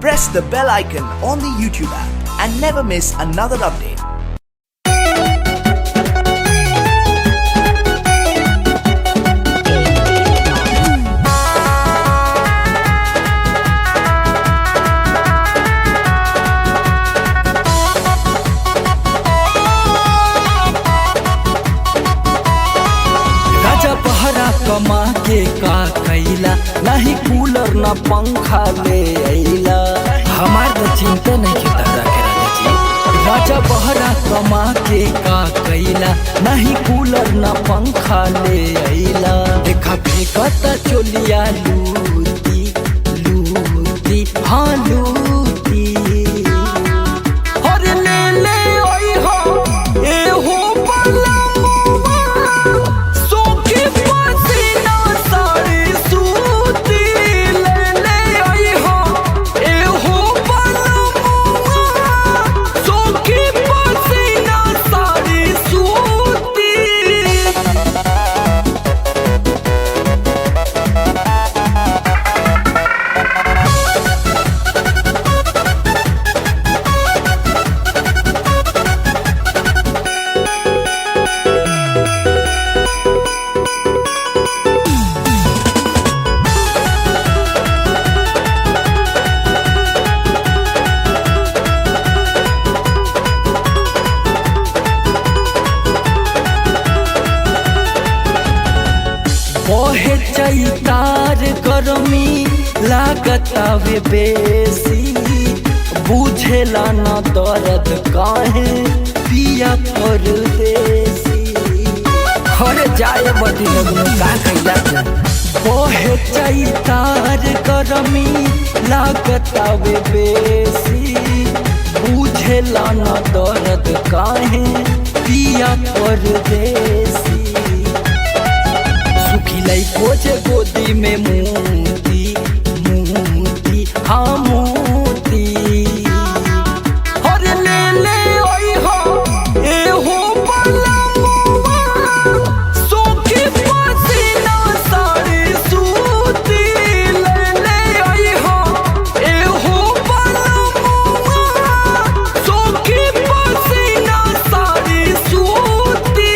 press the bell icon on the YouTube app and never miss another update. कमा के का कैला नहीं कूलर ना पंखा ले आइला हमार तो चिंता नहीं की तरह के राजा जी। राजा बहरा कमा के का कैला नहीं कूलर ना पंखा ले आइला देखा फेंकता चोलिया लूटी लूटी हाँ लूटी और ले ले ओई हो ए हो पला ओहे चैतार गरमी लागतावे बेसी बुझेला न दर्द काहे पिया परदेसी हर जाए बदी लगन का कैला ओहे चैतार गरमी लागतावे बेसी बुझेला न दर्द काहे पिया परदेसी खिलाई खोजे गोदी में मोती मोती हाँ मोती और ले ले ओई हो ए हो पला सोखी पसीना साड़ी सूती ले ले ओई हो ए हो पला सोखी पसीना साड़ी सूती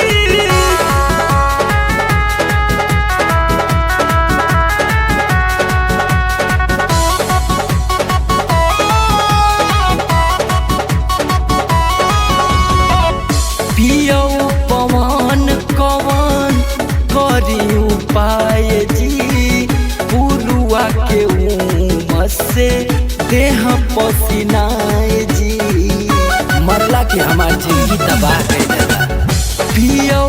पियो पवन कवन करी उपाय जी पुरुआ के उमस से देह पसीनाए जी मरला के हमार जिंदगी तबाह कर देला पियो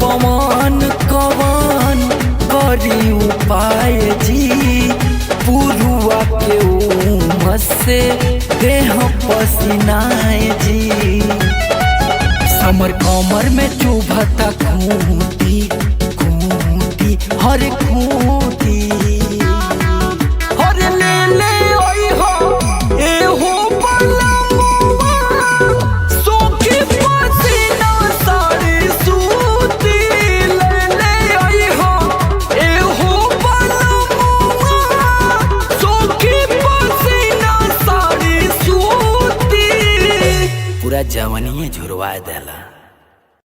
पवन कवन करी उपाय जी पुरुआ के उमस से देह पसीनाए जी हमर कमर में चुभता खूंटी खूंटी हर खूंटी